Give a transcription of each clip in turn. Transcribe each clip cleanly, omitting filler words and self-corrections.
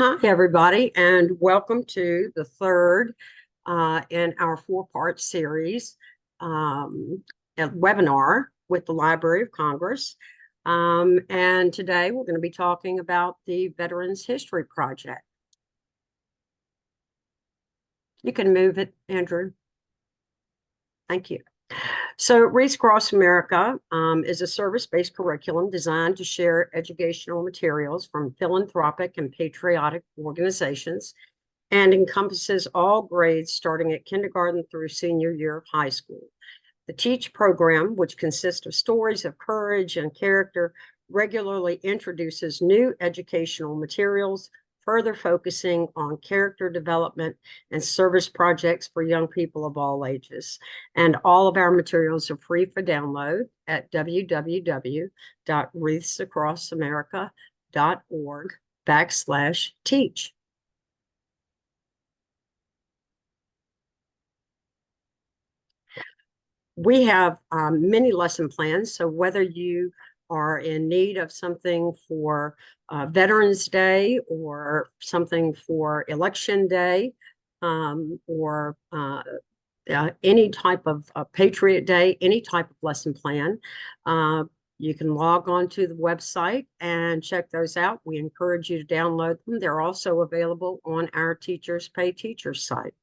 Hi, everybody, and welcome to the third in our four-part series webinar with the Library of Congress. And today we're going to be talking about the Veterans History Project. You can move it, Andrew. Thank you. So Reads Across America is a service-based curriculum designed to share educational materials from philanthropic and patriotic organizations and encompasses all grades starting at kindergarten through senior year of high school. The TEACH program, which consists of stories of courage and character, regularly introduces new educational materials, further focusing on character development and service projects for young people of all ages. And all of our materials are free for download at www.wreathsacrossamerica.org/teach. We have many lesson plans, so whether you are in need of something for Veterans Day or something for Election Day or any type of Patriot Day, any type of lesson plan, you can log on to the website and check those out. We encourage you to download them. They're also available on our Teachers Pay Teachers site.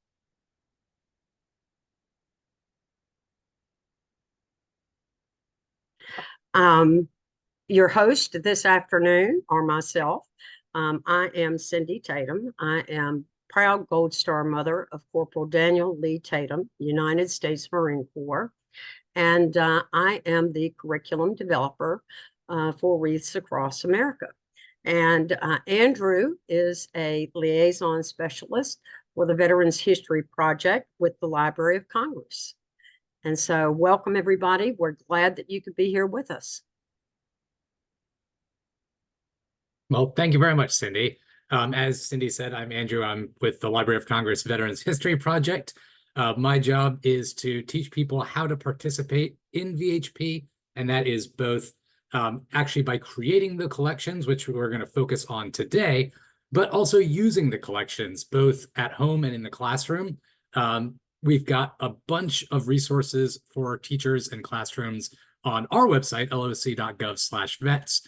Your host this afternoon are myself. I am Cindy Tatum. I am proud Gold Star mother of Corporal Daniel Lee Tatum, United States Marine Corps. And I am the curriculum developer for Wreaths Across America. And Andrew is a liaison specialist for the Veterans History Project with the Library of Congress. And so welcome, everybody. We're glad that you could be here with us. Well, thank you very much, Cindy. As Cindy said, I'm Andrew. I'm with the Library of Congress Veterans History Project. My job is to teach people how to participate in VHP, and that is both actually by creating the collections, which we're going to focus on today, but also using the collections both at home and in the classroom. We've got a bunch of resources for teachers and classrooms on our website, loc.gov/vets.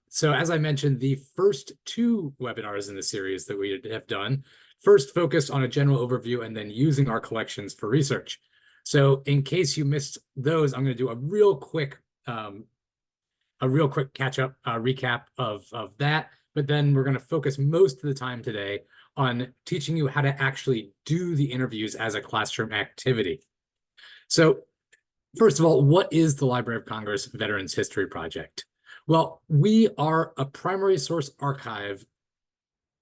So as I mentioned, the first two webinars in the series that we have done first focused on a general overview and then using our collections for research. So in case you missed those, I'm going to do a real quick catch-up recap of that. But then we're going to focus most of the time today on teaching you how to actually do the interviews as a classroom activity. So first of all, what is the Library of Congress Veterans History Project? Well, we are a primary source archive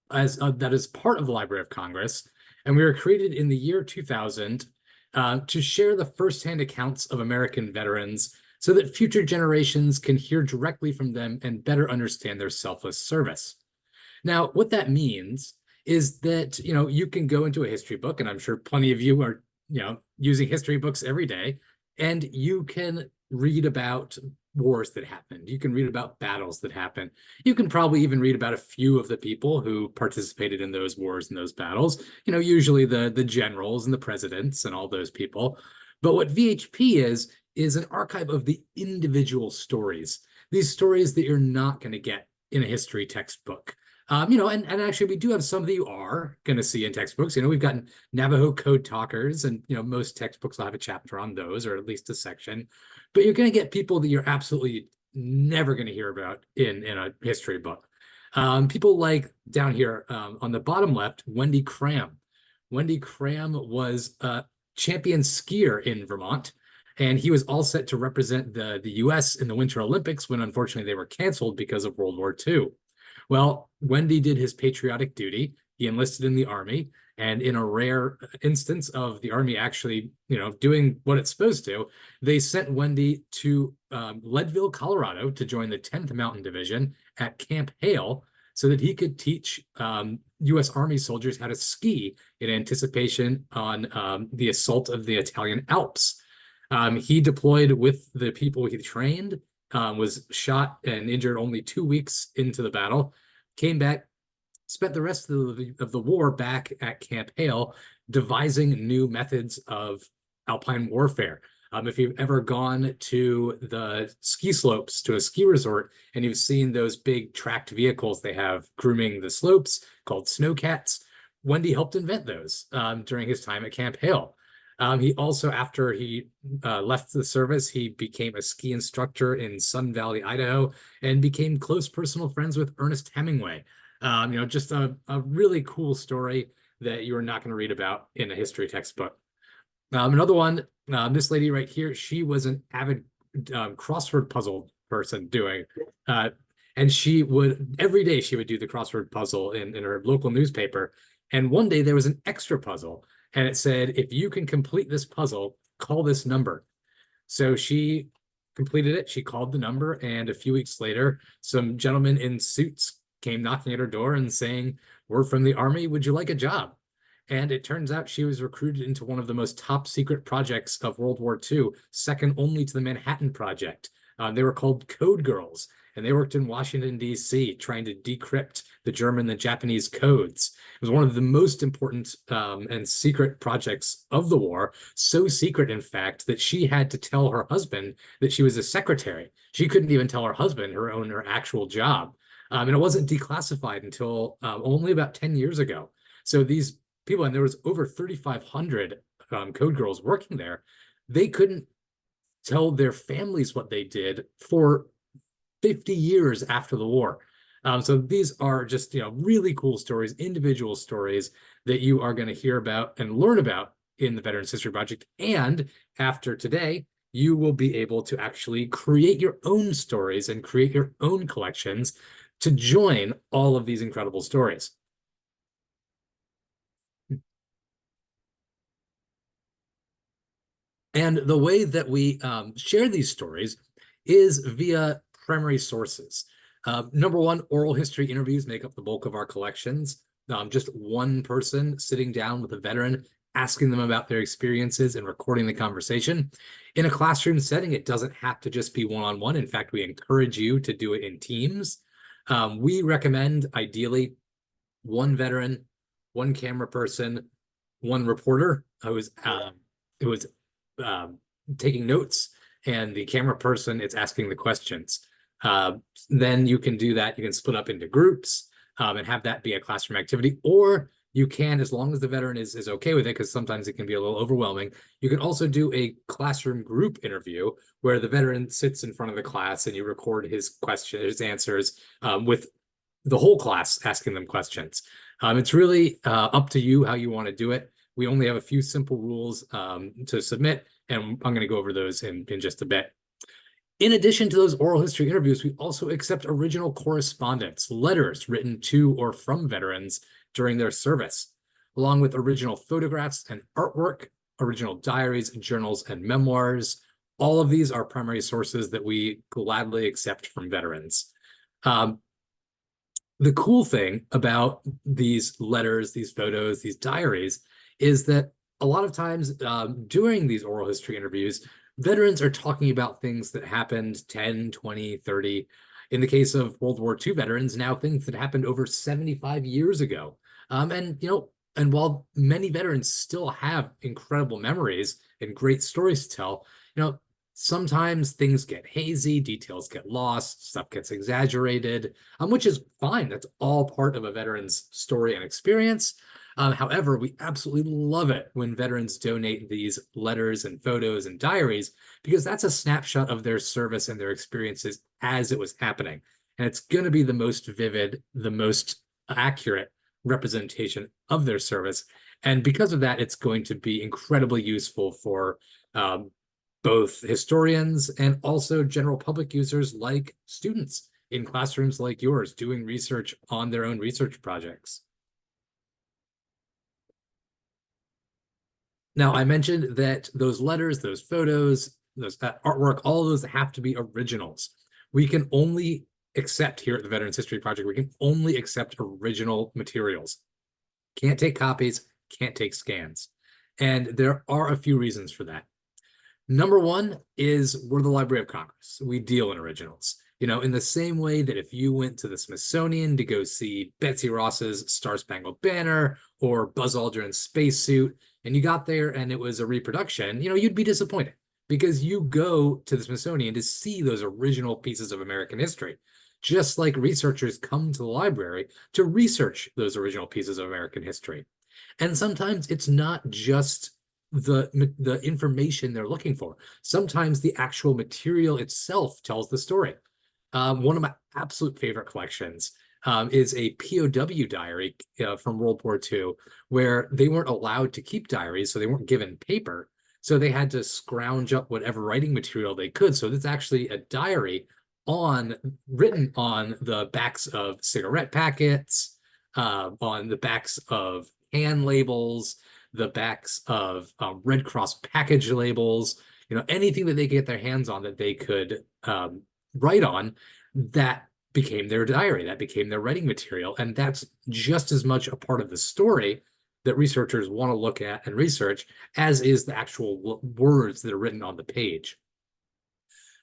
that is part of the Library of Congress, and we were created in the year 2000 to share the firsthand accounts of American veterans so that future generations can hear directly from them and better understand their selfless service. Now, what that means is that, you can go into a history book, and I'm sure plenty of you are, using history books every day, and you can read about wars that happened. You can read about battles that happened. You can probably even read about a few of the people who participated in those wars and those battles, usually the generals and the presidents and all those people. But what VHP is an archive of the individual stories, these stories that you're not going to get in a history textbook. And actually we do have some that you are going to see in textbooks. We've gotten Navajo code talkers, and, most textbooks will have a chapter on those, or at least a section. But you're going to get people that you're absolutely never going to hear about in a history book. People like down here on the bottom left, Wendy Cram. Wendy Cram was a champion skier in Vermont, and he was all set to represent the U.S. in the Winter Olympics when, unfortunately, they were canceled because of World War II. Well, Wendy did his patriotic duty. He enlisted in the Army, and in a rare instance of the Army actually, doing what it's supposed to, they sent Wendy to Leadville, Colorado, to join the 10th Mountain Division at Camp Hale so that he could teach U.S. Army soldiers how to ski in anticipation on the assault of the Italian Alps. He deployed with the people he trained, was shot and injured only 2 weeks into the battle, came back, spent the rest of the war back at Camp Hale devising new methods of alpine warfare. If you've ever gone to the ski slopes to a ski resort and you've seen those big tracked vehicles they have grooming the slopes called snowcats, Wendy helped invent those during his time at Camp Hale. He also, after he left the service, he became a ski instructor in Sun Valley, Idaho, and became close personal friends with Ernest Hemingway. Just a really cool story that you are not going to read about in a history textbook. Another one, this lady right here, she was an avid crossword puzzle person and she would, every day she would do the crossword puzzle in her local newspaper. And one day there was an extra puzzle and it said, if you can complete this puzzle, call this number. So she completed it. She called the number, and a few weeks later, some gentlemen in suits came knocking at her door and saying, "We're from the Army. Would you like a job?" And it turns out she was recruited into one of the most top secret projects of World War II, second only to the Manhattan Project. They were called Code Girls, and they worked in Washington, D.C., trying to decrypt the German and Japanese codes. It was one of the most important and secret projects of the war, so secret, in fact, that she had to tell her husband that she was a secretary. She couldn't even tell her husband her actual job. And it wasn't declassified until only about 10 years ago. So these people, and there was over 3,500 code girls working there, they couldn't tell their families what they did for 50 years after the war. So these are just, really cool stories, individual stories that you are going to hear about and learn about in the Veterans History Project. And after today, you will be able to actually create your own stories and create your own collections to join all of these incredible stories. And the way that we share these stories is via primary sources. Number one, oral history interviews make up the bulk of our collections. Just one person sitting down with a veteran, asking them about their experiences and recording the conversation. In a classroom setting, it doesn't have to just be one-on-one. In fact, we encourage you to do it in teams. We recommend, ideally, one veteran, one camera person, one reporter who is taking notes, and the camera person is asking the questions. Then you can do that. You can split up into groups and have that be a classroom activity, or you can, as long as the veteran is okay with it, because sometimes it can be a little overwhelming, you can also do a classroom group interview where the veteran sits in front of the class and you record his questions, his answers, with the whole class asking them questions. It's really up to you how you want to do it. We only have a few simple rules to submit, and I'm going to go over those in just a bit. In addition to those oral history interviews, we also accept original correspondence, letters written to or from veterans during their service, along with original photographs and artwork, original diaries, journals, and memoirs. All of these are primary sources that we gladly accept from veterans. The cool thing about these letters, these photos, these diaries, is that a lot of times during these oral history interviews, veterans are talking about things that happened 10, 20, 30. In the case of World War II veterans, now things that happened over 75 years ago. And while many veterans still have incredible memories and great stories to tell, sometimes things get hazy, details get lost, stuff gets exaggerated, which is fine. That's all part of a veteran's story and experience. However, we absolutely love it when veterans donate these letters and photos and diaries, because that's a snapshot of their service and their experiences as it was happening. And it's going to be the most vivid, the most accurate representation of their service. And because of that, it's going to be incredibly useful for both historians and also general public users like students in classrooms like yours doing research on their own research projects. Now, I mentioned that those letters, those photos, that artwork, all of those have to be originals. We can only accept here at the Veterans History Project, we can only accept original materials. Can't take copies, can't take scans. And there are a few reasons for that. Number one is we're the Library of Congress. We deal in originals. You know, in the same way that if you went to the Smithsonian to go see Betsy Ross's Star Spangled Banner or Buzz Aldrin's spacesuit, and you got there and it was a reproduction, you know, you'd be disappointed because you go to the Smithsonian to see those original pieces of American history. Just like researchers come to the library to research those original pieces of American history. And sometimes it's not just the information they're looking for. Sometimes the actual material itself tells the story. One of my absolute favorite collections is a POW diary from World War II, where they weren't allowed to keep diaries, so they weren't given paper. So they had to scrounge up whatever writing material they could. So it's actually a diary written on the backs of cigarette packets, on the backs of can labels, the backs of Red Cross package labels, you know, anything that they could get their hands on that they could write on, that became their diary, that became their writing material. And that's just as much a part of the story that researchers want to look at and research as is the actual words that are written on the page.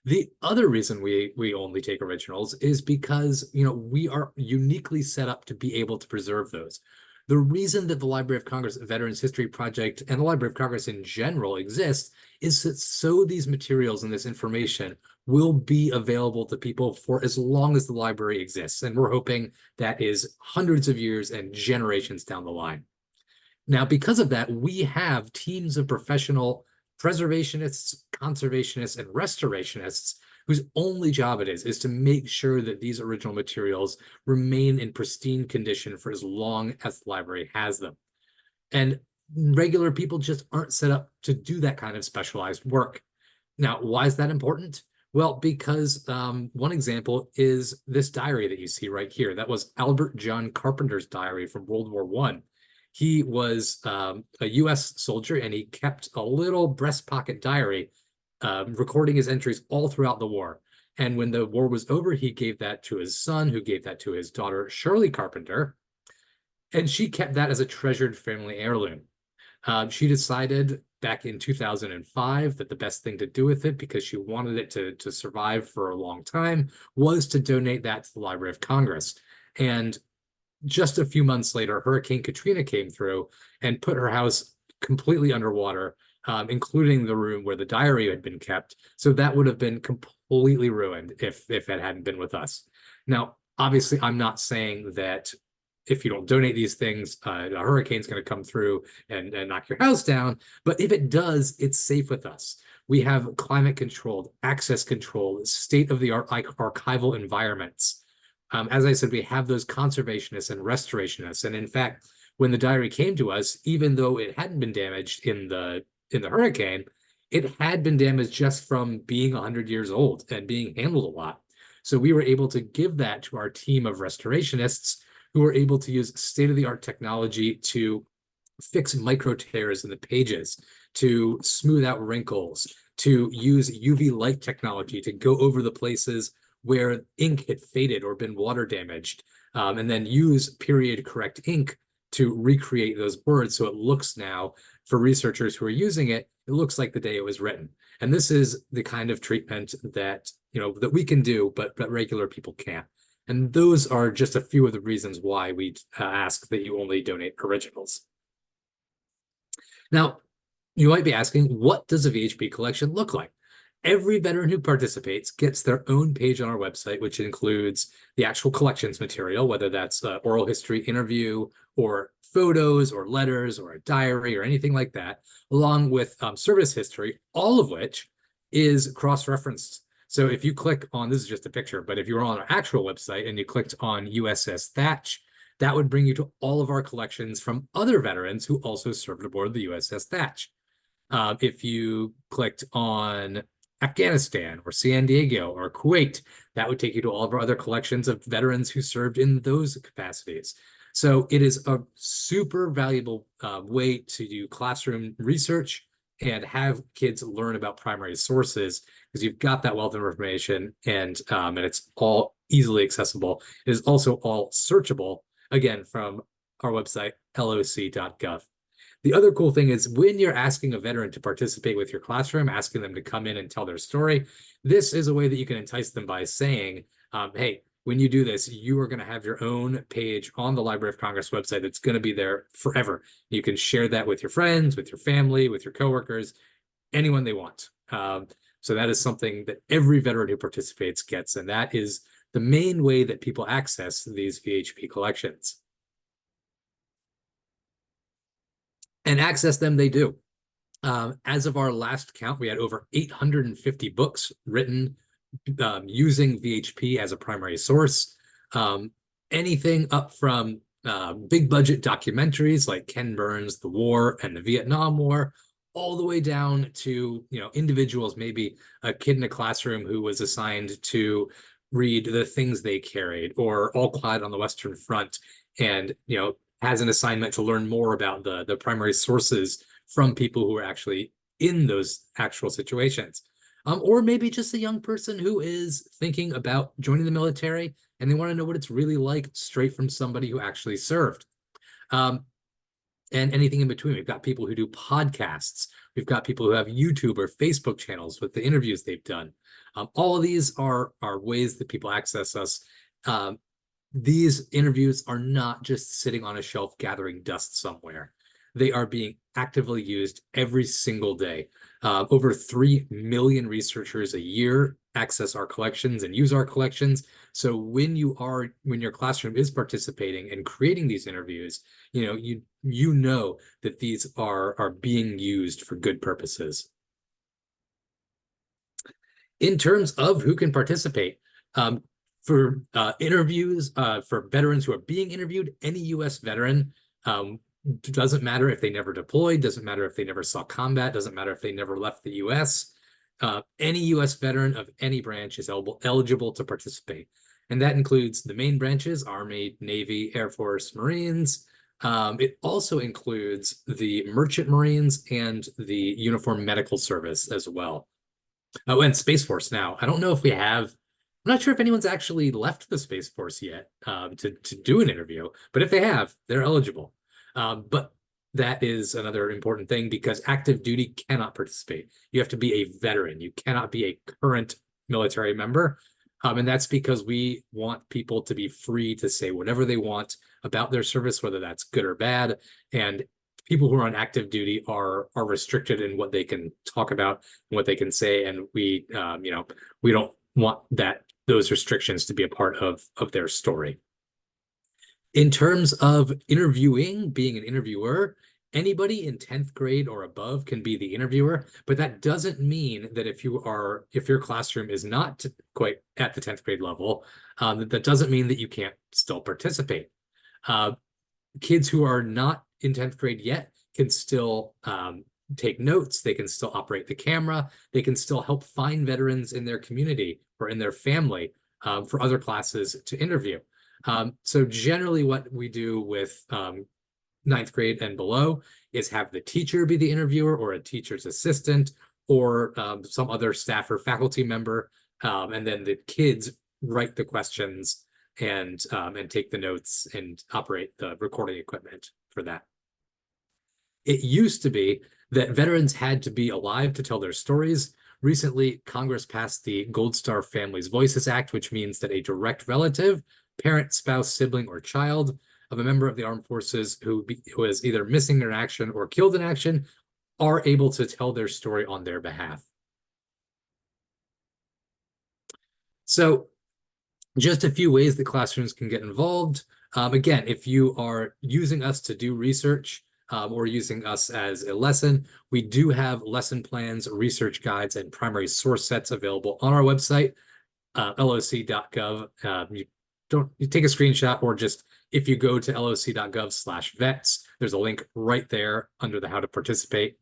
The other reason we only take originals is because, you know, we are uniquely set up to be able to preserve those. The reason that the Library of Congress Veterans History Project and the Library of Congress in general exists is that so these materials and this information will be available to people for as long as the library exists. And we're hoping that is hundreds of years and generations down the line. Now, because of that, we have teams of professional preservationists, conservationists, and restorationists whose only job it is to make sure that these original materials remain in pristine condition for as long as the library has them. And regular people just aren't set up to do that kind of specialized work. Now, why is that important? Well, because one example is this diary that you see right here. That was Albert John Carpenter's diary from World War I. He was a US soldier, and he kept a little breast pocket diary recording his entries all throughout the war. And when the war was over, he gave that to his son, who gave that to his daughter, Shirley Carpenter. And she kept that as a treasured family heirloom. She decided back in 2005 that the best thing to do with it, because she wanted it to survive for a long time, was to donate that to the Library of Congress. And just a few months later, Hurricane Katrina came through and put her house completely underwater, including the room where the diary had been kept. So that would have been completely ruined if it hadn't been with us. Now, obviously, I'm not saying that if you don't donate these things, a hurricane's going to come through and knock your house down. But if it does, it's safe with us. We have climate controlled, access controlled, state-of-the-art archival environments. As I said, we have those conservationists and restorationists. And in fact, when the diary came to us, even though it hadn't been damaged in the hurricane, it had been damaged just from being 100 years old and being handled a lot. So we were able to give that to our team of restorationists, who were able to use state-of-the-art technology to fix micro tears in the pages, to smooth out wrinkles, to use UV light technology to go over the places where ink had faded or been water damaged, and then use period correct ink to recreate those words. So it looks now, for researchers who are using it, it looks like the day it was written. And this is the kind of treatment that, you know, that we can do, but regular people can't. And those are just a few of the reasons why we ask that you only donate originals. Now, you might be asking, what does a VHP collection look like? Every veteran who participates gets their own page on our website, which includes the actual collections material, whether that's oral history interview or photos or letters or a diary or anything like that, along with service history, all of which is cross-referenced. So if you click on, this is just a picture, but if you were on our actual website and you clicked on USS Thatch, that would bring you to all of our collections from other veterans who also served aboard the USS Thatch. If you clicked on Afghanistan or San Diego or Kuwait, that would take you to all of our other collections of veterans who served in those capacities. So it is a super valuable way to do classroom research and have kids learn about primary sources, because you've got that wealth of information, and it's all easily accessible. It is also all searchable, again, from our website, loc.gov. The other cool thing is when you're asking a veteran to participate with your classroom, asking them to come in and tell their story, this is a way that you can entice them by saying, hey, when you do this, you are going to have your own page on the Library of Congress website that's going to be there forever. You can share that with your friends, with your family, with your coworkers, anyone they want. So that is something that every veteran who participates gets, and that is the main way that people access these VHP collections. And access them they do. As of our last count, we had over 850 books written using VHP as a primary source. Anything up from big budget documentaries like Ken Burns' The War and the Vietnam War, all the way down to individuals, maybe a kid in a classroom who was assigned to read The Things They Carried or All Quiet on the Western Front, and has an assignment to learn more about the primary sources from people who are actually in those actual situations. Or maybe just a young person who is thinking about joining the military and they want to know what it's really like straight from somebody who actually served. And anything in between. We've got people who do podcasts. We've got people who have YouTube or Facebook channels with the interviews they've done. All of these are ways that people access us. These interviews are not just sitting on a shelf gathering dust somewhere. They are being actively used every single day. Over 3 million researchers a year access our collections and use our collections. So when your classroom is participating and creating these interviews, you know that these are being used for good purposes. In terms of who can participate, for interviews for veterans who are being interviewed, any U.S. veteran, doesn't matter if they never deployed, doesn't matter if they never saw combat, doesn't matter if they never left the U.S. Any U.S. veteran of any branch is eligible to participate. And that includes the main branches, Army, Navy, Air Force, Marines. It also includes the Merchant Marines and the Uniformed Medical Service as well. Oh, and Space Force now. I don't know if we have, I'm not sure if anyone's actually left the Space Force yet to do an interview, but if they have, they're eligible. But that is another important thing because active duty cannot participate. You have to be a veteran. You cannot be a current military member. And that's because we want people to be free to say whatever they want about their service, whether that's good or bad. And people who are on active duty are restricted in what they can talk about and what they can say. And we don't want those restrictions to be a part of their story. In terms of interviewing, being an interviewer, anybody in 10th grade or above can be the interviewer, but that doesn't mean that if your classroom is not quite at the 10th grade level, that doesn't mean that you can't still participate. Kids who are not in 10th grade yet can still take notes, they can still operate the camera, they can still help find veterans in their community or in their family for other classes to interview. So generally what we do with 9th grade and below is have the teacher be the interviewer or a teacher's assistant or some other staff or faculty member, and then the kids write the questions and take the notes and operate the recording equipment for that. It used to be that veterans had to be alive to tell their stories. Recently, Congress passed the Gold Star Families Voices Act, which means that a direct relative, parent, spouse, sibling, or child of a member of the armed forces who is either missing in action or killed in action are able to tell their story on their behalf. So just a few ways that classrooms can get involved. Again, if you are using us to do research or using us as a lesson, we do have lesson plans, research guides, and primary source sets available on our website, loc.gov. You take a screenshot, or just if you go to loc.gov/vets, there's a link right there under the how to participate.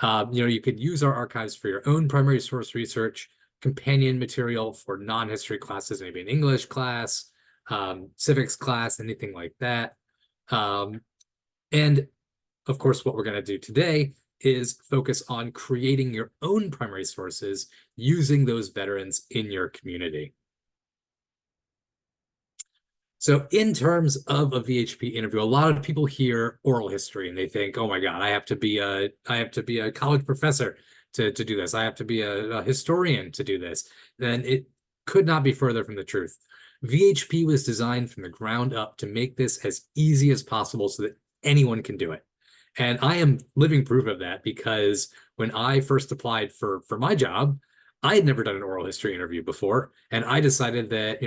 You could use our archives for your own primary source research, companion material for non-history classes, maybe an English class, civics class, anything like that. And of course, what we're going to do today is focus on creating your own primary sources using those veterans in your community. So in terms of a VHP interview, a lot of people hear oral history and they think, oh my God, I have to be a college professor to do this. I have to be a historian to do this. Then it could not be further from the truth. VHP was designed from the ground up to make this as easy as possible so that anyone can do it. And I am living proof of that because when I first applied for my job, I had never done an oral history interview before. And I decided that,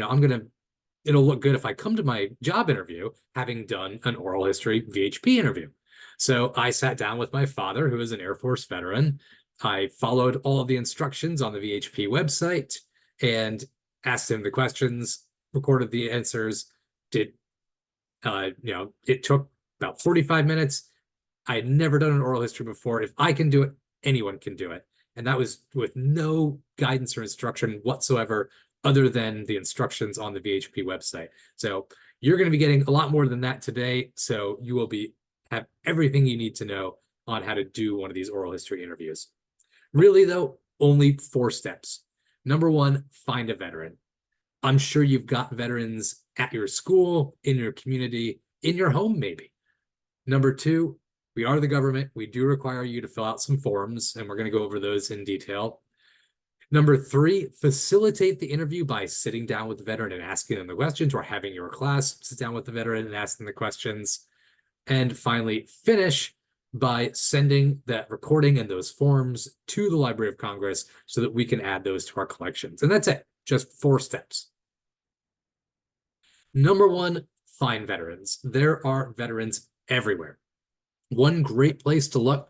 it'll look good if I come to my job interview having done an oral history VHP interview. So I sat down with my father, who is an Air Force veteran. I followed all of the instructions on the VHP website and asked him the questions, recorded the answers, it took about 45 minutes. I had never done an oral history before. If I can do it, anyone can do it. And that was with no guidance or instruction whatsoever other than the instructions on the VHP website. So you're going to be getting a lot more than that today. So you will have everything you need to know on how to do one of these oral history interviews. Really, though, only 4 steps. Number 1, find a veteran. I'm sure you've got veterans at your school, in your community, in your home, maybe. Number 2, we are the government. We do require you to fill out some forms, and we're going to go over those in detail. Number 3, facilitate the interview by sitting down with the veteran and asking them the questions, or having your class sit down with the veteran and ask them the questions. And finally, finish by sending that recording and those forms to the Library of Congress so that we can add those to our collections. And that's it, just 4 steps. Number 1, find veterans. There are veterans everywhere. One great place to look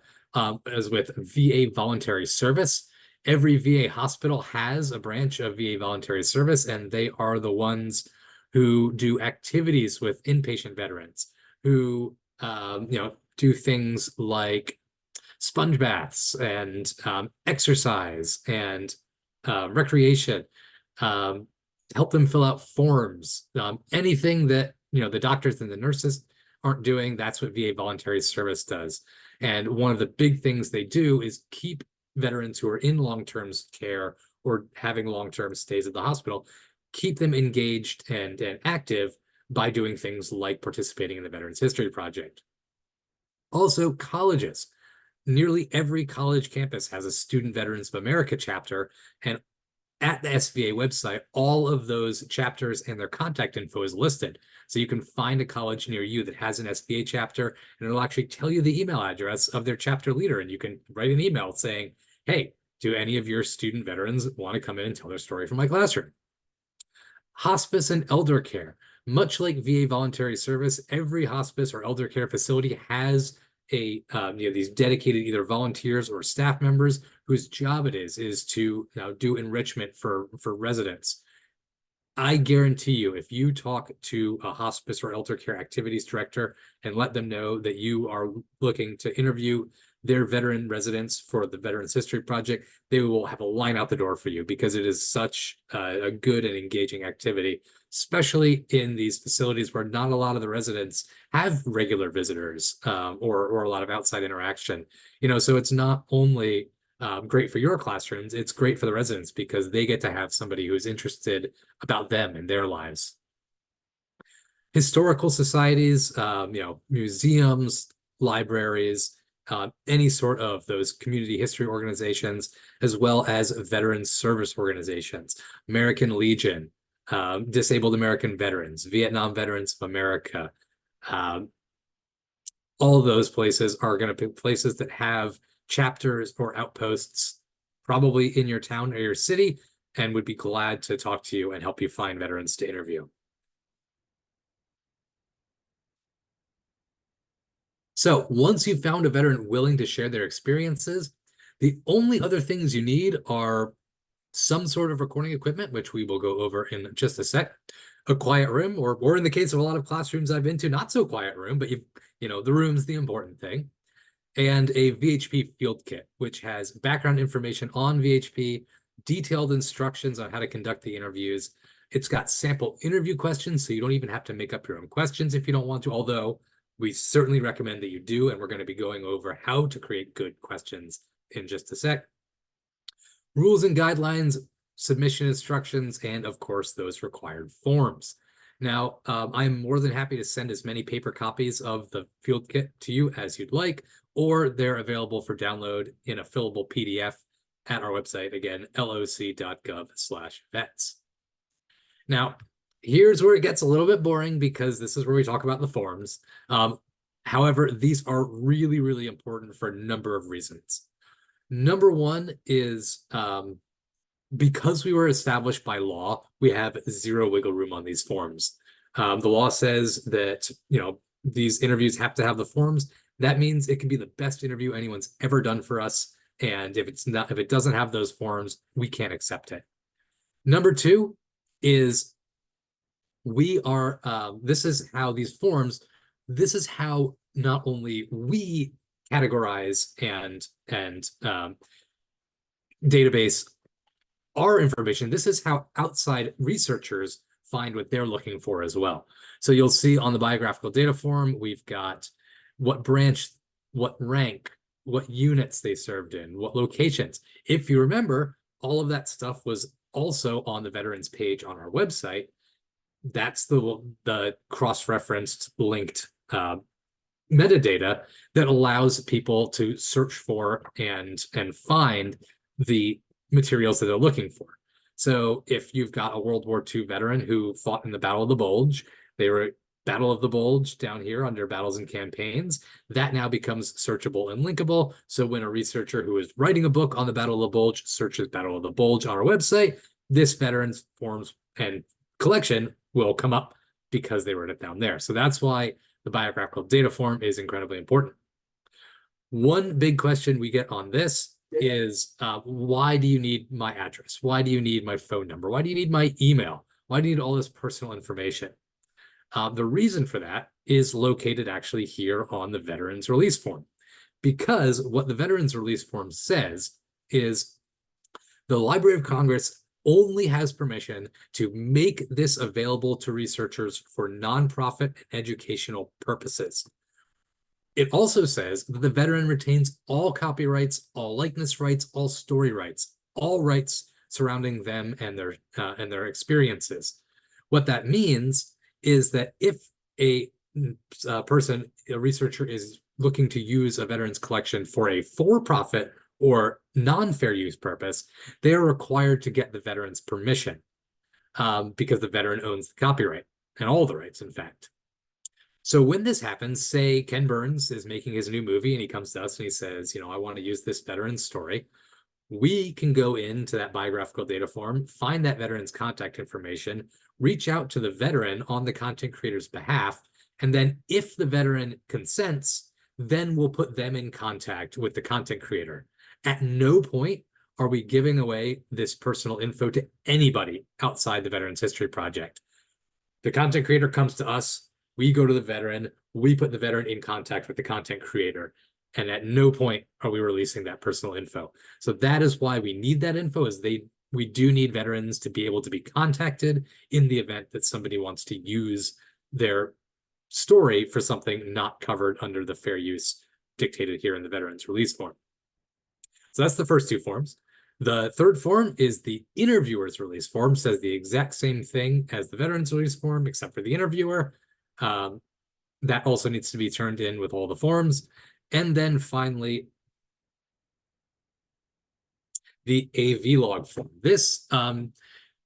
is with VA Voluntary Service. Every VA hospital has a branch of VA Voluntary Service, and they are the ones who do activities with inpatient veterans, who do things like sponge baths and exercise and recreation, help them fill out forms, anything that the doctors and the nurses aren't doing. That's what VA Voluntary Service does. And one of the big things they do is keep veterans who are in long-term care or having long-term stays at the hospital, keep them engaged and active by doing things like participating in the Veterans History Project. Also, colleges. Nearly every college campus has a Student Veterans of America chapter, and at the SVA website, all of those chapters and their contact info is listed. So you can find a college near you that has an SVA chapter, and it'll actually tell you the email address of their chapter leader. And you can write an email saying, hey, do any of your student veterans want to come in and tell their story from my classroom? Hospice and elder care. Much like VA Voluntary Service, every hospice or elder care facility has these dedicated either volunteers or staff members whose job it is to do enrichment for residents. I guarantee you, if you talk to a hospice or elder care activities director and let them know that you are looking to interview their veteran residents for the Veterans History Project, they will have a line out the door for you because it is such a good and engaging activity, especially in these facilities where not a lot of the residents have regular visitors or a lot of outside interaction. So it's not only great for your classrooms, it's great for the residents because they get to have somebody who's interested about them and their lives. Historical societies, museums, libraries, any sort of those community history organizations, as well as veterans service organizations, American Legion, Disabled American Veterans, Vietnam Veterans of America. All of those places are going to be places that have chapters or outposts probably in your town or your city and would be glad to talk to you and help you find veterans to interview. So once you've found a veteran willing to share their experiences, the only other things you need are some sort of recording equipment, which we will go over in just a sec, a quiet room, or in the case of a lot of classrooms I've been to, not so quiet room, but the room's the important thing, and a VHP field kit, which has background information on VHP, detailed instructions on how to conduct the interviews. It's got sample interview questions, so you don't even have to make up your own questions if you don't want to, although we certainly recommend that you do, and we're going to be going over how to create good questions in just a sec. Rules and guidelines, submission instructions, and of course, those required forms. Now, I'm more than happy to send as many paper copies of the field kit to you as you'd like, or they're available for download in a fillable PDF at our website, again, loc.gov/vets. Now, here's where it gets a little bit boring because this is where we talk about the forms. However, these are really, really important for a number of reasons. Number one is because we were established by law, we have zero wiggle room on these forms. The law says that, these interviews have to have the forms. That means it can be the best interview anyone's ever done for us. And if it doesn't have those forms, we can't accept it. Number two is this is how these forms, this is how not only we categorize and database our information, this is how outside researchers find what they're looking for as well. So you'll see on the biographical data form, we've got what branch, what rank, what units they served in, what locations. If you remember, all of that stuff was also on the veterans page on our website. That's the cross-referenced linked metadata that allows people to search for and find the materials that they're looking for. So if you've got a World War II veteran who fought in the Battle of the Bulge, they were Battle of the Bulge down here under battles and campaigns, that now becomes searchable and linkable. So when a researcher who is writing a book on the Battle of the Bulge searches Battle of the Bulge on our website, this veterans forms and collection will come up because they wrote it down there. So that's why the biographical data form is incredibly important. One big question we get on this is why do you need my address? Why do you need my phone number? Why do you need my email? Why do you need all this personal information? The reason for that is located actually here on the Veterans Release Form, because what the Veterans Release Form says is the Library of Congress only has permission to make this available to researchers for nonprofit and educational purposes. It also says that the veteran retains all copyrights, all likeness rights, all story rights, all rights surrounding them and their experiences. What that means is that if a researcher is looking to use a veteran's collection for a for-profit or non-fair use purpose, they are required to get the veteran's permission because the veteran owns the copyright and all the rights, in fact. So when this happens, say Ken Burns is making his new movie and he comes to us and he says, I want to use this veteran's story. We can go into that biographical data form, find that veteran's contact information, reach out to the veteran on the content creator's behalf, and then if the veteran consents, then we'll put them in contact with the content creator. At no point are we giving away this personal info to anybody outside the Veterans History Project. The content creator comes to us, we go to the veteran, we put the veteran in contact with the content creator, and at no point are we releasing that personal info. So that is why we need that info, is we do need veterans to be able to be contacted in the event that somebody wants to use their story for something not covered under the fair use dictated here in the Veterans Release Form. So that's the first two forms. The third form is the Interviewer's Release Form, says the exact same thing as the Veterans Release Form, except for the interviewer. That also needs to be turned in with all the forms. And then finally, the AV log form. This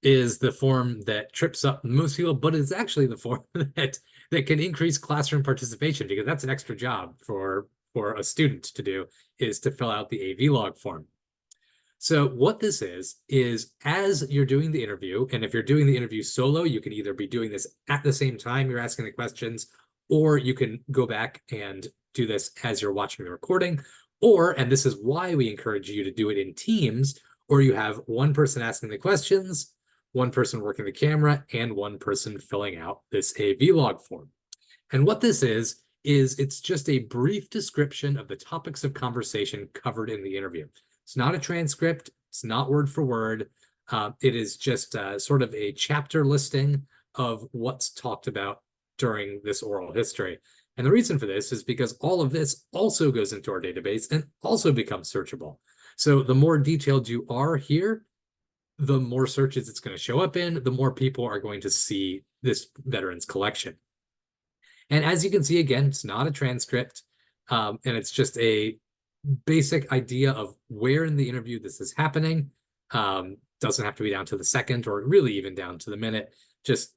is the form that trips up most people, but it's actually the form that can increase classroom participation, because that's an extra job for a student to do, is to fill out the AV log form. So what this is as you're doing the interview, and if you're doing the interview solo, you can either be doing this at the same time you're asking the questions, or you can go back and do this as you're watching the recording, or, and this is why we encourage you to do it in teams, or you have one person asking the questions, one person working the camera, and one person filling out this AV log form. And what this is it's just a brief description of the topics of conversation covered in the interview. It's not a transcript. It's not word for word. It is just sort of a chapter listing of what's talked about during this oral history. And the reason for this is because all of this also goes into our database and also becomes searchable. So the more detailed you are here, the more searches it's going to show up in, the more people are going to see this veteran's collection. And as you can see, again, it's not a transcript, and it's just a basic idea of where in the interview this is happening. Doesn't have to be down to the second or really even down to the minute, just,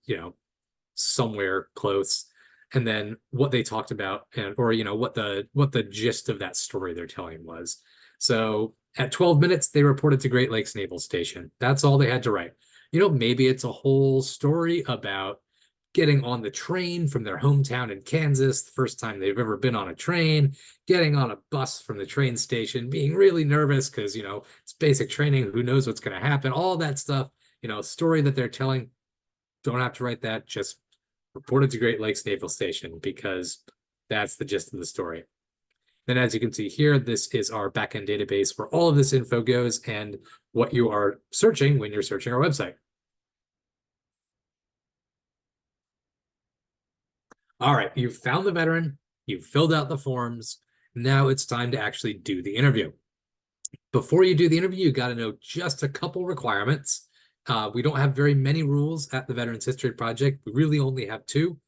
somewhere close. And then what they talked about, or what the gist of that story they're telling was. So at 12 minutes, they reported to Great Lakes Naval Station. That's all they had to write. Maybe it's a whole story about getting on the train from their hometown in Kansas, the first time they've ever been on a train, getting on a bus from the train station, being really nervous because, it's basic training, who knows what's going to happen, all that stuff, story that they're telling. Don't have to write that, just reported to Great Lakes Naval Station, because that's the gist of the story. Then as you can see here, this is our backend database where all of this info goes and what you are searching when you're searching our website. All right, you've found the veteran, you've filled out the forms. Now it's time to actually do the interview. Before you do the interview, you got to know just a couple requirements. We don't have very many rules at the Veterans History Project. We really only have two.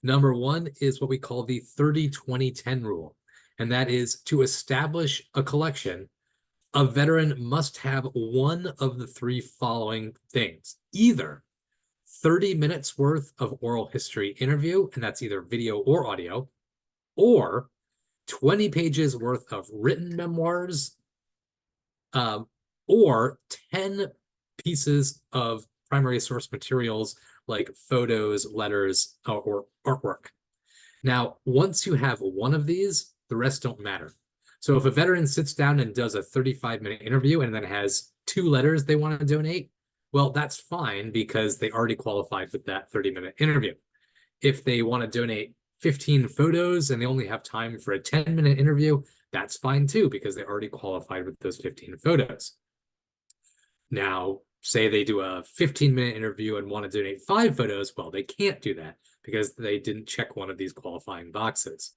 Number one is what we call the 30-20-10 rule. And that is, to establish a collection, a veteran must have one of the three following things. Either 30 minutes worth of oral history interview, and that's either video or audio, or 20 pages worth of written memoirs, or 10 pieces of primary source materials like photos, letters, or artwork. Now, once you have one of these, the rest don't matter. So if a veteran sits down and does a 35-minute interview and then has 2 letters they want to donate, well, that's fine because they already qualified with that 30-minute interview. If they want to donate 15 photos and they only have time for a 10-minute interview, that's fine too, because they already qualified with those 15 photos. Now, say they do a 15-minute interview and want to donate 5 photos, well, they can't do that because they didn't check one of these qualifying boxes.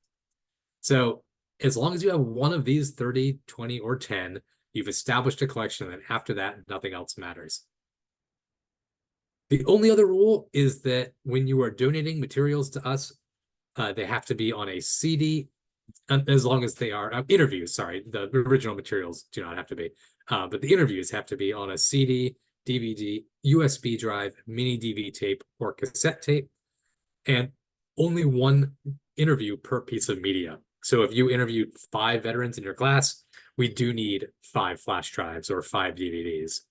So as long as you have one of these 30, 20, or 10, you've established a collection, and after that, nothing else matters. The only other rule is that when you are donating materials to us, they have to be on a CD, as long as they are interviews. Sorry, the original materials do not have to be, but the interviews have to be on a CD, DVD, USB drive, mini DV tape, or cassette tape, and only one interview per piece of media. So if you interviewed 5 veterans in your class, we do need 5 flash drives or 5 DVDs.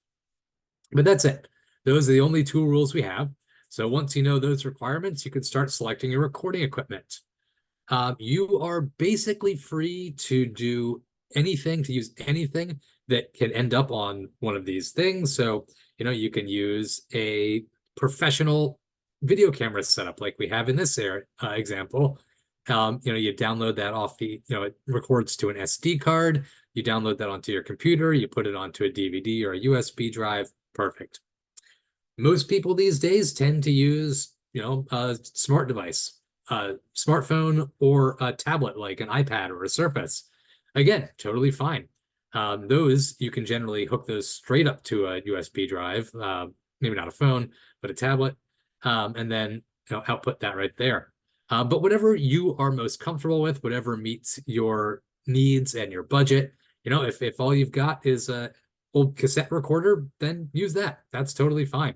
But that's it. Those are the only 2 rules we have. So once you know those requirements, you can start selecting your recording equipment. You are basically free to do anything, to use anything that can end up on one of these things. So, you can use a professional video camera setup like we have in this example. You download that off the, it records to an SD card. You download that onto your computer, you put it onto a DVD or a USB drive. Perfect. Most people these days tend to use, a smart device, a smartphone or a tablet like an iPad or a Surface. Again, totally fine. Those, you can generally hook those straight up to a USB drive, maybe not a phone, but a tablet, and then output that right there. But whatever you are most comfortable with, whatever meets your needs and your budget, if all you've got is a old cassette recorder, then use that. That's totally fine.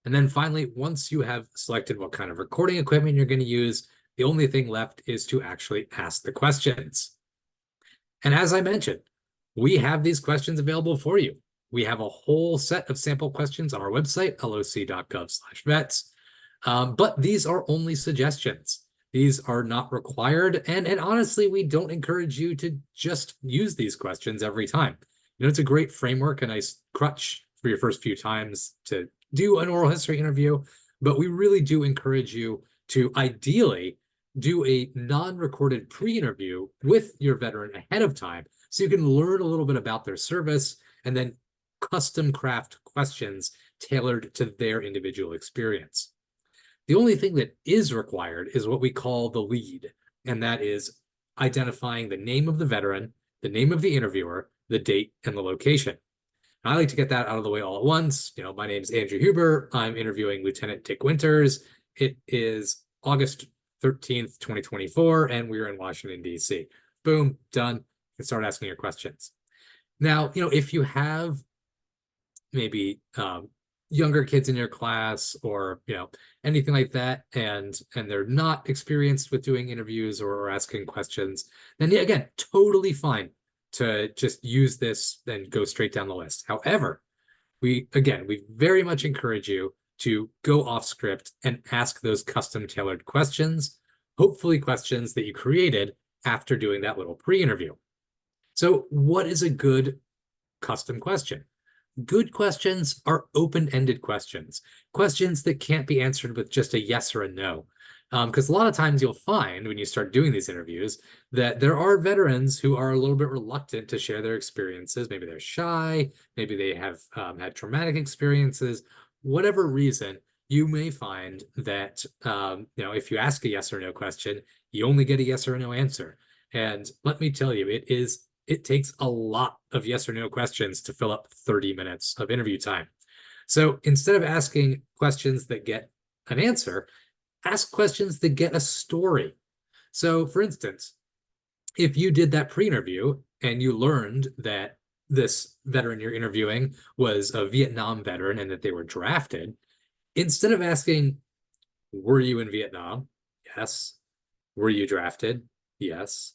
And then finally, once you have selected what kind of recording equipment you're going to use, the only thing left is to actually ask the questions. And as I mentioned, we have these questions available for you. We have a whole set of sample questions on our website, loc.gov/vets. But these are only suggestions. These are not required. And honestly, we don't encourage you to just use these questions every time. It's a great framework, a nice crutch for your first few times to do an oral history interview, but we really do encourage you to ideally do a non-recorded pre-interview with your veteran ahead of time so you can learn a little bit about their service and then custom craft questions tailored to their individual experience. The only thing that is required is what we call the lead, and that is identifying the name of the veteran, the name of the interviewer, the date, and the location. And I like to get that out of the way all at once. My name's Andrew Huber. I'm interviewing Lieutenant Dick Winters. It is August 13th, 2024, and we're in Washington, D.C. Boom, done. You can start asking your questions. Now, if you have maybe younger kids in your class or anything like that, and they're not experienced with doing interviews or asking questions, then yeah, again, totally fine to just use this and go straight down the list. However, we very much encourage you to go off script and ask those custom tailored questions, hopefully questions that you created after doing that little pre-interview. So what is a good custom question? Good questions are open-ended questions that can't be answered with just a yes or a no. Because a lot of times you'll find when you start doing these interviews that there are veterans who are a little bit reluctant to share their experiences. Maybe they're shy, maybe they have had traumatic experiences, whatever reason. You may find that if you ask a yes or no question, you only get a yes or no answer. And let me tell you, it takes a lot of yes or no questions to fill up 30 minutes of interview time. So instead of asking questions that get an answer, ask questions that get a story. So for instance, if you did that pre-interview and you learned that this veteran you're interviewing was a Vietnam veteran and that they were drafted, instead of asking, were you in Vietnam? Yes. Were you drafted? Yes.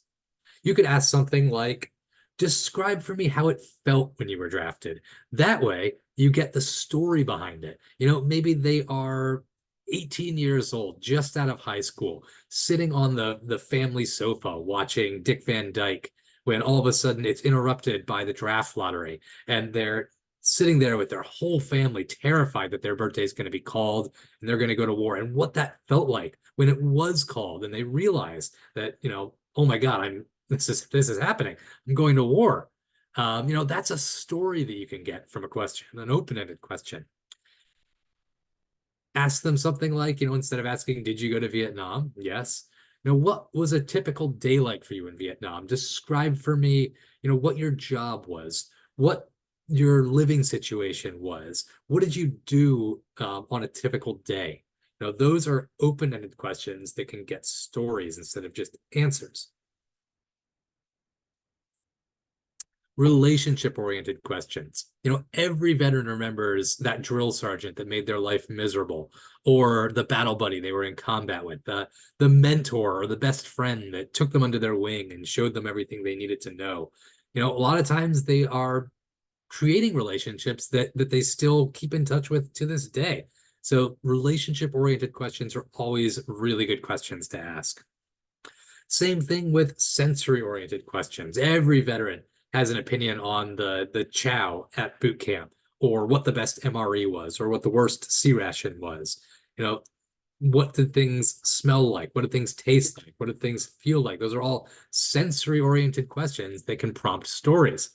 You could ask something like, describe for me how it felt when you were drafted. That way, you get the story behind it. Maybe they are 18 years old, just out of high school, sitting on the family sofa watching Dick Van Dyke, when all of a sudden it's interrupted by the draft lottery, and they're sitting there with their whole family, terrified that their birthday is going to be called and they're going to go to war, and what that felt like when it was called, and they realized that, oh my God, this is happening. I'm going to war. That's a story that you can get from a question, an open-ended question. Ask them something like, instead of asking, did you go to Vietnam? Yes. What was a typical day like for you in Vietnam? Describe for me, what your job was, what your living situation was. What did you do on a typical day? Those are open-ended questions that can get stories instead of just answers. Relationship-oriented questions. Every veteran remembers that drill sergeant that made their life miserable, or the battle buddy they were in combat with, the mentor or the best friend that took them under their wing and showed them everything they needed to know. A lot of times they are creating relationships that they still keep in touch with to this day. So relationship-oriented questions are always really good questions to ask. Same thing with sensory-oriented questions. Every veteran has an opinion on the chow at boot camp, or what the best MRE was, or what the worst C ration was. What did things smell like? What did things taste like? What did things feel like? Those are all sensory-oriented questions that can prompt stories.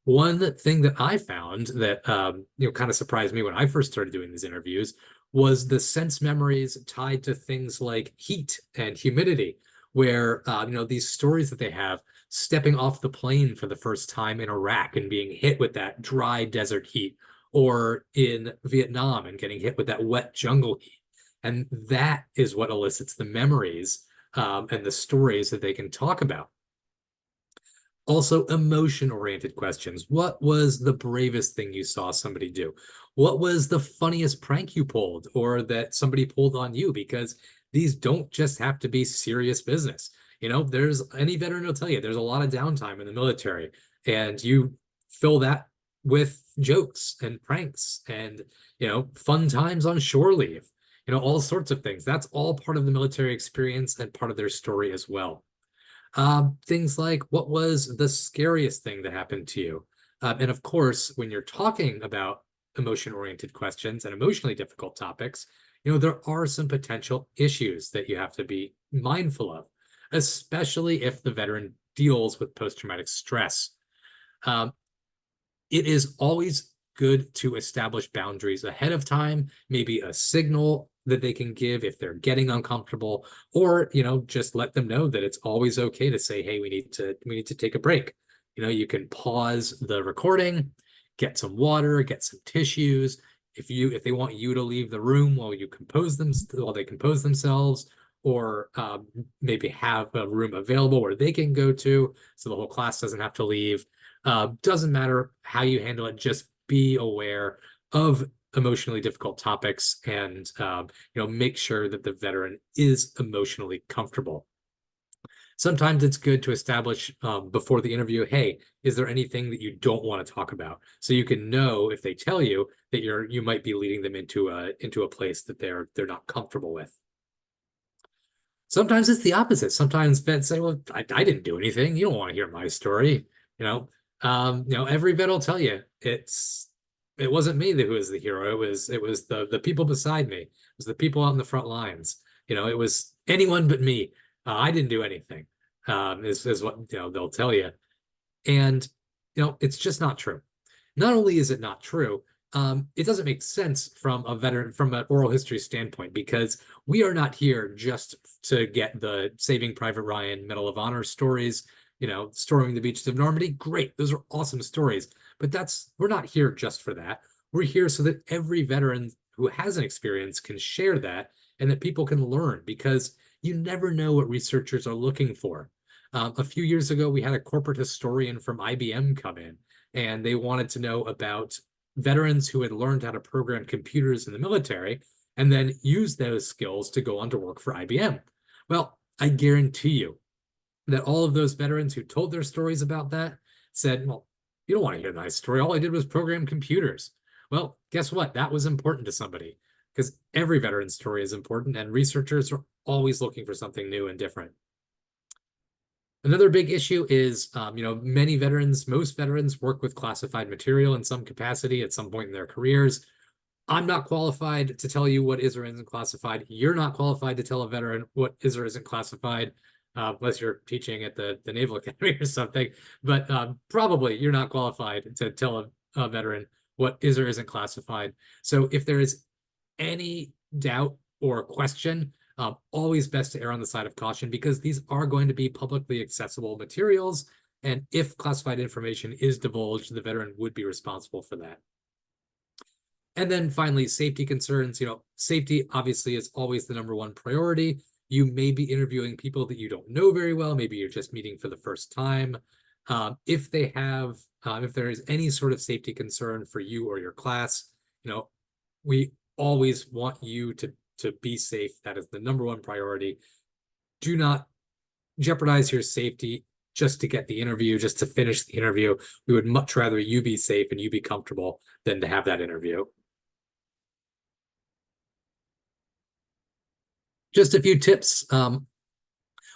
One thing that I found that kind of surprised me when I first started doing these interviews was the sense memories tied to things like heat and humidity, where these stories that they have, stepping off the plane for the first time in Iraq and being hit with that dry desert heat, or in Vietnam and getting hit with that wet jungle heat. And that is what elicits the memories and the stories that they can talk about. Also, emotion-oriented questions. What was the bravest thing you saw somebody do? What was the funniest prank you pulled, or that somebody pulled on you? Because these don't just have to be serious business. There's any veteran will tell you there's a lot of downtime in the military, and you fill that with jokes and pranks and, fun times on shore leave, all sorts of things. That's all part of the military experience and part of their story as well. Things like, what was the scariest thing that happened to you? And of course, when you're talking about emotion-oriented questions and emotionally difficult topics, there are some potential issues that you have to be mindful of, especially if the veteran deals with post-traumatic stress. It is always good to establish boundaries ahead of time, maybe a signal that they can give if they're getting uncomfortable, or just let them know that it's always okay to say, hey, we need to take a break. You can pause the recording, get some water, get some tissues. If they want you to leave the room while they compose themselves, or maybe have a room available where they can go to, so the whole class doesn't have to leave. Doesn't matter how you handle it, just be aware of emotionally difficult topics, and make sure that the veteran is emotionally comfortable. Sometimes it's good to establish before the interview, hey, is there anything that you don't want to talk about? So you can know if they tell you that you might be leading them into a place that they're not comfortable with. Sometimes it's the opposite. Sometimes vets say, well, I didn't do anything. You don't want to hear my story. Every vet will tell you it wasn't me who was the hero. It was the people beside me. It was the people out in the front lines. It was anyone but me. I didn't do anything. Is what they'll tell you. And it's just not true. Not only is it not true, it doesn't make sense from an oral history standpoint, because we are not here just to get the Saving Private Ryan Medal of Honor stories, storming the beaches of Normandy. Great, those are awesome stories, but we're not here just for that. We're here so that every veteran who has an experience can share that, and that people can learn, because you never know what researchers are looking for. A few years ago, we had a corporate historian from IBM come in, and they wanted to know about veterans who had learned how to program computers in the military and then use those skills to go on to work for IBM. Well, I guarantee you that all of those veterans who told their stories about that said, well, you don't want to hear my story. All I did was program computers. Well, guess what? That was important to somebody, because every veteran's story is important, and researchers are always looking for something new and different. Another big issue is, most veterans work with classified material in some capacity at some point in their careers. I'm not qualified to tell you what is or isn't classified. You're not qualified to tell a veteran what is or isn't classified, unless you're teaching at the Naval Academy or something. But probably you're not qualified to tell a veteran what is or isn't classified. So if there is any doubt or question, always best to err on the side of caution, because these are going to be publicly accessible materials. And if classified information is divulged, the veteran would be responsible for that. And then finally, safety concerns. Safety obviously is always the number one priority. You may be interviewing people that you don't know very well. Maybe you're just meeting for the first time. If there is any sort of safety concern for you or your class, we always want you to be safe. That is the number one priority. Do not jeopardize your safety just to get the interview, just to finish the interview. We would much rather you be safe and you be comfortable than to have that interview. Just a few tips.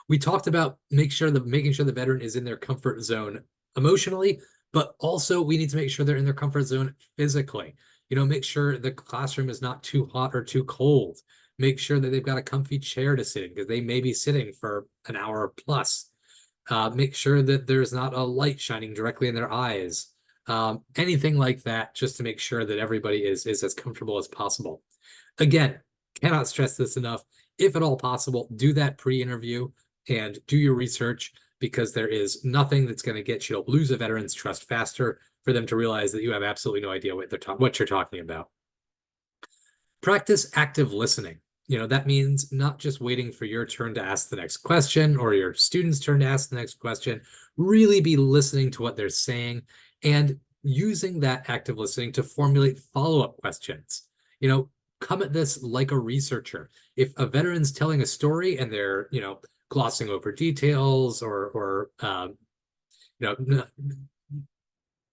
We talked about making sure the veteran is in their comfort zone emotionally, but also we need to make sure they're in their comfort zone physically. Make sure the classroom is not too hot or too cold. Make sure that they've got a comfy chair to sit in, because they may be sitting for an hour plus. Make sure that there's not a light shining directly in their eyes. Anything like that, just to make sure that everybody is as comfortable as possible. Again, cannot stress this enough. If at all possible, do that pre-interview and do your research, because there is nothing that's going to get you to lose a veteran's trust faster for them to realize that you have absolutely no idea what you're talking about. Practice active listening. That means not just waiting for your turn to ask the next question or your student's turn to ask the next question. Really be listening to what they're saying and using that active listening to formulate follow-up questions. Come at this like a researcher. If a veteran's telling a story and they're, glossing over details or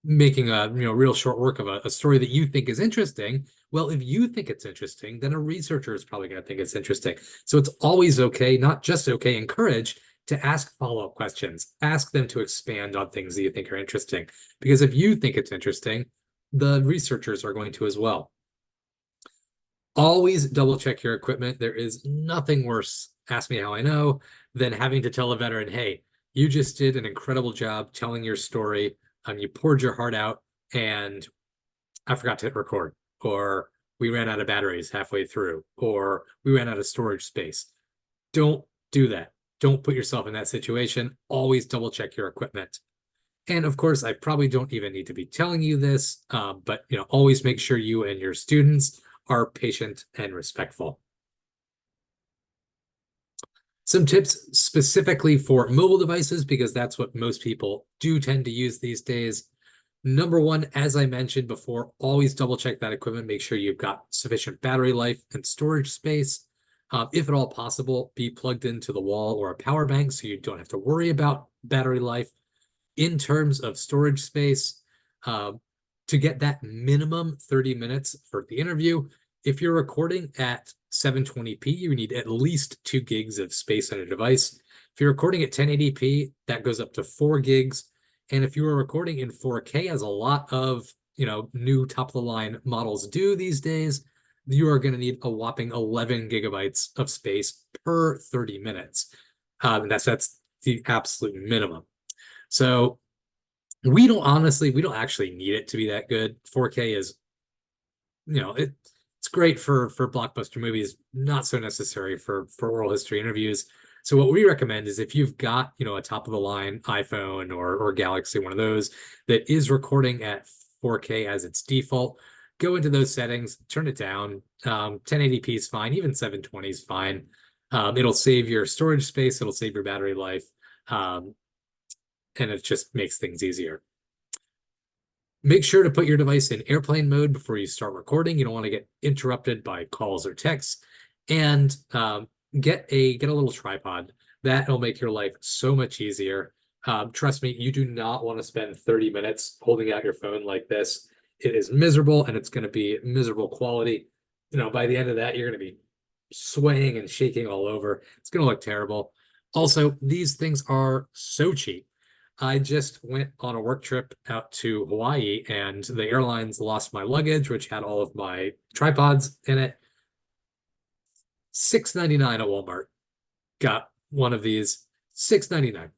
making a real short work of a story that you think is interesting, well, if you think it's interesting, then a researcher is probably going to think it's interesting. So it's always okay, not just okay, encouraged to ask follow-up questions. Ask them to expand on things that you think are interesting, because if you think it's interesting, the researchers are going to as well. Always double check your equipment. There is nothing worse, ask me how I know, than having to tell a veteran, hey, you just did an incredible job telling your story. You poured your heart out and I forgot to hit record, or we ran out of batteries halfway through, or we ran out of storage space. Don't do that. Don't put yourself in that situation. Always double check your equipment. And of course, I probably don't even need to be telling you this, but always make sure you and your students are patient and respectful. Some tips specifically for mobile devices, because that's what most people do tend to use these days. Number one, as I mentioned before, always double check that equipment. Make sure you've got sufficient battery life and storage space. If at all possible, be plugged into the wall or a power bank so you don't have to worry about battery life. In terms of storage space, to get that minimum 30 minutes for the interview, if you're recording at 720p, you need at least 2 gigs of space on a device. If you're recording at 1080p, that goes up to 4 gigs. And if you are recording in 4K, as a lot of new top-of-the-line models do these days, you are going to need a whopping 11 gigabytes of space per 30 minutes. And that's the absolute minimum. So we don't actually need it to be that good. 4K is, it's great for blockbuster movies, not so necessary for oral history interviews. So what we recommend is if you've got, a top of the line iPhone or Galaxy, one of those that is recording at 4K as its default, go into those settings, turn it down. 1080p is fine, even 720 is fine. It'll save your storage space, it'll save your battery life, and it just makes things easier. Make sure to put your device in airplane mode before you start recording. You don't want to get interrupted by calls or texts. And get a little tripod. That'll make your life so much easier. Trust me, you do not want to spend 30 minutes holding out your phone like this. It is miserable, and it's going to be miserable quality. By the end of that, you're going to be swaying and shaking all over. It's going to look terrible. Also, these things are so cheap. I just went on a work trip out to Hawaii, and the airlines lost my luggage, which had all of my tripods in it. $6.99 at Walmart. Got one of these. $6.99.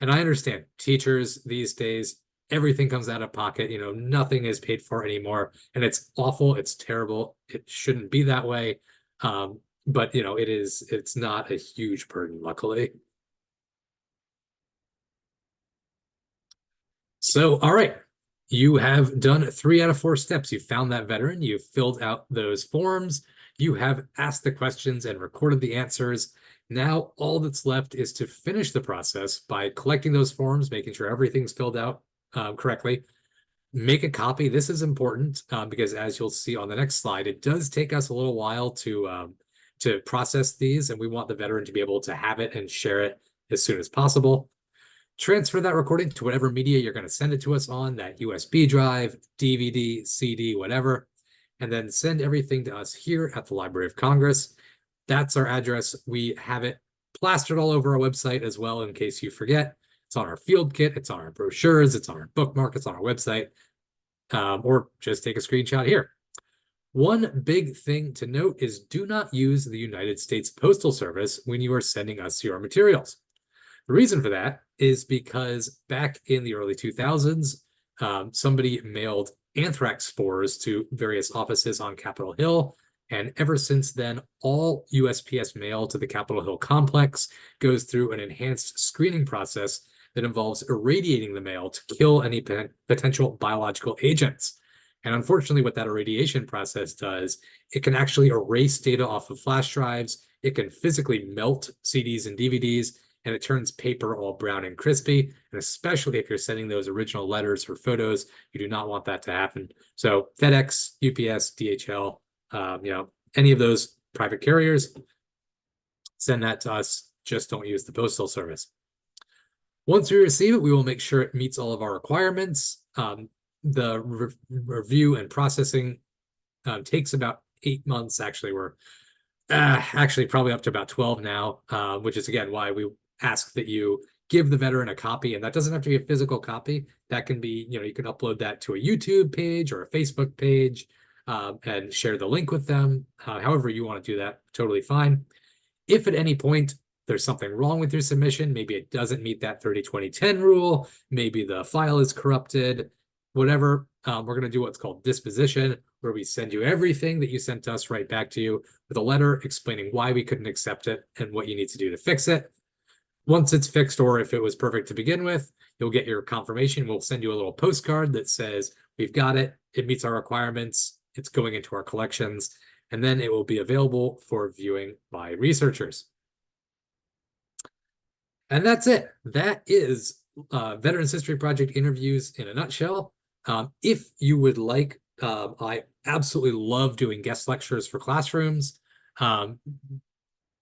And I understand teachers these days, everything comes out of pocket. Nothing is paid for anymore, and it's awful. It's terrible. It shouldn't be that way. But it's not a huge burden, luckily. So, all right, you have done 3 out of 4 steps. You found that veteran, you've filled out those forms, you have asked the questions and recorded the answers. Now, all that's left is to finish the process by collecting those forms, making sure everything's filled out correctly. Make a copy. This is important because, as you'll see on the next slide, it does take us a little while to process these, and we want the veteran to be able to have it and share it as soon as possible. Transfer that recording to whatever media you're going to send it to us on, that USB drive, DVD, CD, whatever, and then send everything to us here at the Library of Congress. That's our address. We have it plastered all over our website as well, in case you forget. It's on our field kit, it's on our brochures, it's on our bookmark, it's on our website, or just take a screenshot here. One big thing to note is do not use the United States Postal Service when you are sending us your materials. The reason for that is because back in the early 2000s, somebody mailed anthrax spores to various offices on Capitol Hill. And ever since then, all USPS mail to the Capitol Hill complex goes through an enhanced screening process that involves irradiating the mail to kill any potential biological agents. And unfortunately, what that irradiation process does, it can actually erase data off of flash drives. It can physically melt CDs and DVDs, and it turns paper all brown and crispy. And especially if you're sending those original letters or photos, you do not want that to happen. So FedEx, UPS, DHL, any of those private carriers, send that to us. Just don't use the Postal Service. Once we receive it, we will make sure it meets all of our requirements. The review and processing takes about 8 months. Actually, we're actually probably up to about 12 now, which is again why we ask that you give the veteran a copy, and that doesn't have to be a physical copy. That can be, you can upload that to a YouTube page or a Facebook page and share the link with them. However you want to do that, totally fine. If at any point there's something wrong with your submission, maybe it doesn't meet that 30-20-10 rule, maybe the file is corrupted, whatever, we're going to do what's called disposition, where we send you everything that you sent to us right back to you with a letter explaining why we couldn't accept it and what you need to do to fix it. once it's fixed, or if it was perfect to begin with, you'll get your confirmation. We'll send you a little postcard that says, we've got it, it meets our requirements, it's going into our collections, and then it will be available for viewing by researchers. And that's it. That is Veterans History Project interviews in a nutshell. If you would like, I absolutely love doing guest lectures for classrooms.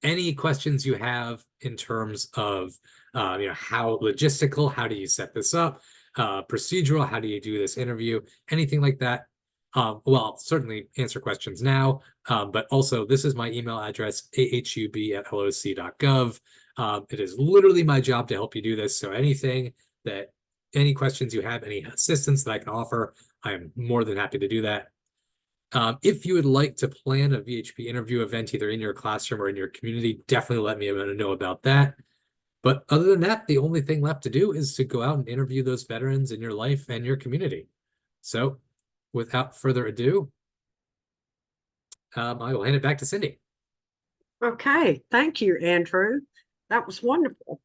Any questions you have in terms of how logistical, how do you set this up, procedural, how do you do this interview, anything like that. Well, I'll certainly answer questions now, but also this is my email address, ahub@loc.gov. It is literally my job to help you do this. So any questions you have, any assistance that I can offer, I'm more than happy to do that. If you would like to plan a VHP interview event, either in your classroom or in your community, definitely let me know about that. But other than that, the only thing left to do is to go out and interview those veterans in your life and your community. So without further ado, I will hand it back to Cindy. Okay, thank you, Andrew. That was wonderful.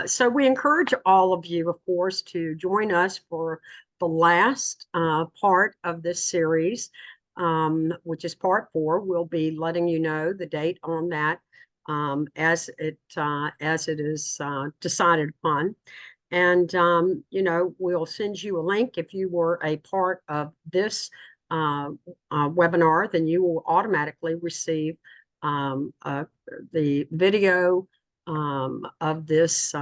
So we encourage all of you, of course, to join us for the last part of this series, which is part 4. We'll be letting you know the date on that as it is decided upon. And, we'll send you a link. If you were a part of this webinar, then you will automatically receive the video of this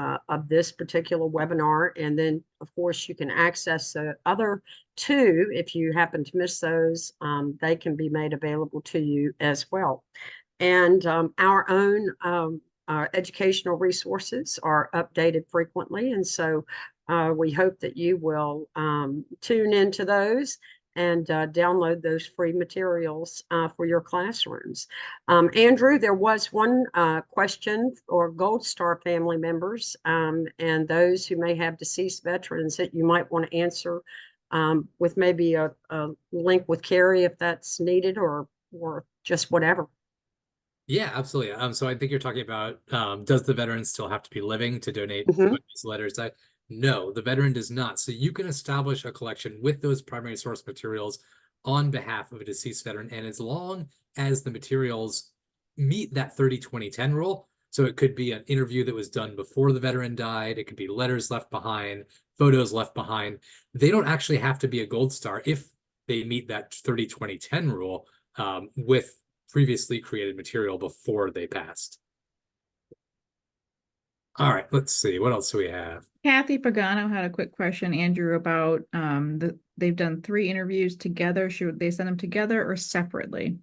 particular webinar, and then of course you can access the other 2 if you happen to miss those. They can be made available to you as well. And our own educational resources are updated frequently, and so we hope that you will tune into those and download those free materials for your classrooms. Andrew, there was one question for Gold Star family members and those who may have deceased veterans that you might want to answer with maybe a link with Carrie if that's needed, or just whatever. Yeah, absolutely. So I think you're talking about, does the veteran still have to be living to donate these letters? No, the veteran does not. So you can establish a collection with those primary source materials on behalf of a deceased veteran. And as long as the materials meet that 30-20-10 rule, so it could be an interview that was done before the veteran died, it could be letters left behind, photos left behind. They don't actually have to be a Gold Star if they meet that 30-20-10 rule with previously created material before they passed. All right, let's see. What else do we have? Kathy Pagano had a quick question, Andrew, about they've done 3 interviews together. Should they send them together or separately?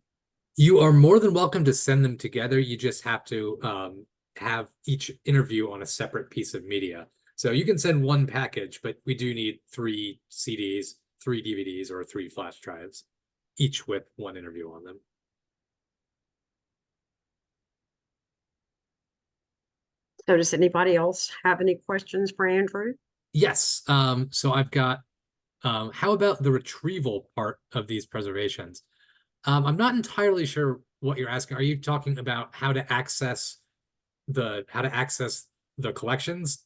You are more than welcome to send them together. You just have to have each interview on a separate piece of media. So you can send one package, but we do need 3 CDs, 3 DVDs, or 3 flash drives, each with one interview on them. So does anybody else have any questions for Andrew? Yes. So I've got, how about the retrieval part of these preservations? I'm not entirely sure what you're asking. Are you talking about how to access the collections?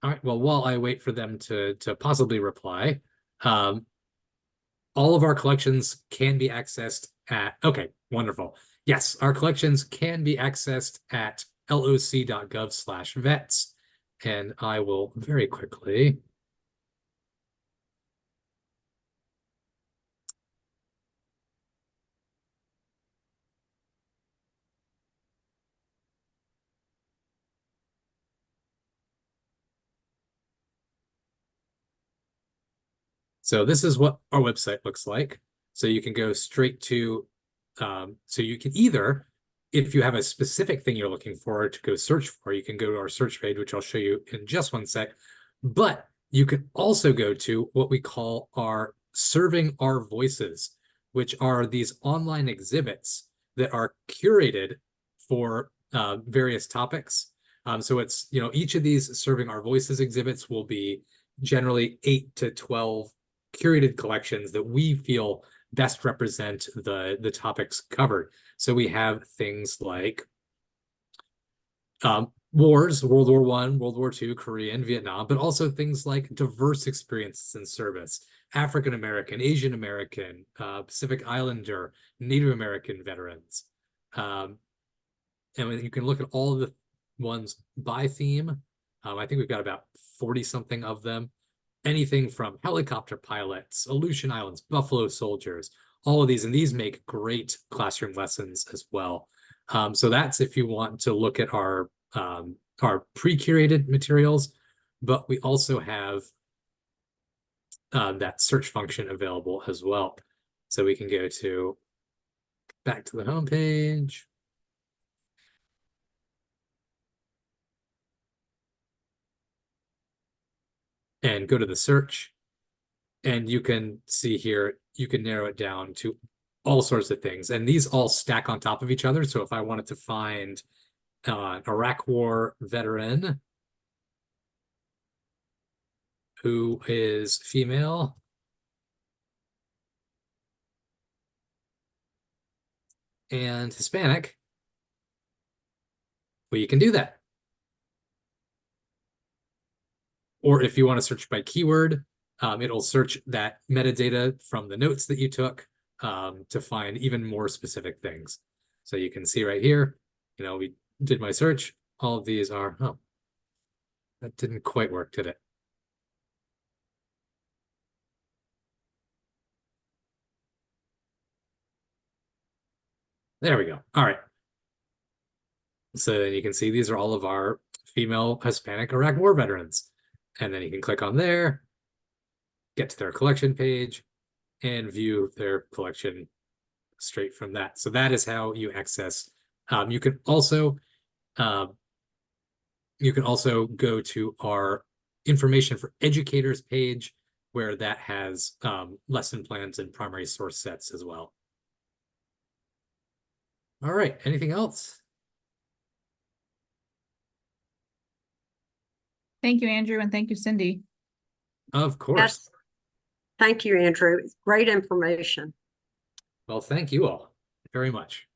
All right, well, while I wait for them to possibly reply, all of our collections can be accessed at, okay, wonderful. Yes, our collections can be accessed at loc.gov/vets. And I will very quickly. So this is what our website looks like. So you can go straight to, so you can either, if you have a specific thing you're looking for to go search for, you can go to our search page, which I'll show you in just one sec. But you can also go to what we call our Serving Our Voices, which are these online exhibits that are curated for various topics. So it's, each of these Serving Our Voices exhibits will be generally 8 to 12 curated collections that we feel best represent the topics covered. So we have things like wars, World War I, World War II, Korea and Vietnam, but also things like diverse experiences in service, African American, Asian American, Pacific Islander, Native American veterans. And you can look at all of the ones by theme. I think we've got about 40 something of them. Anything from helicopter pilots, Aleutian Islands, Buffalo Soldiers, all of these, and these make great classroom lessons as well. So that's if you want to look at our pre-curated materials, but we also have that search function available as well. So we can go back to the home page. And go to the search, and you can see here, you can narrow it down to all sorts of things, and these all stack on top of each other. So if I wanted to find an Iraq War veteran who is female and Hispanic, well, you can do that. Or if you want to search by keyword, it'll search that metadata from the notes that you took to find even more specific things. So you can see right here, we did my search. All of these are, oh, that didn't quite work, did it? There we go. All right. So you can see these are all of our female Hispanic Iraq War veterans. And then you can click on there, get to their collection page, and view their collection straight from that. So that is how you access. You can also go to our information for educators page, where that has lesson plans and primary source sets as well. All right, anything else? Thank you, Andrew, and thank you, Cindy. Of course. Yes. Thank you, Andrew. Great information. Well, thank you all very much.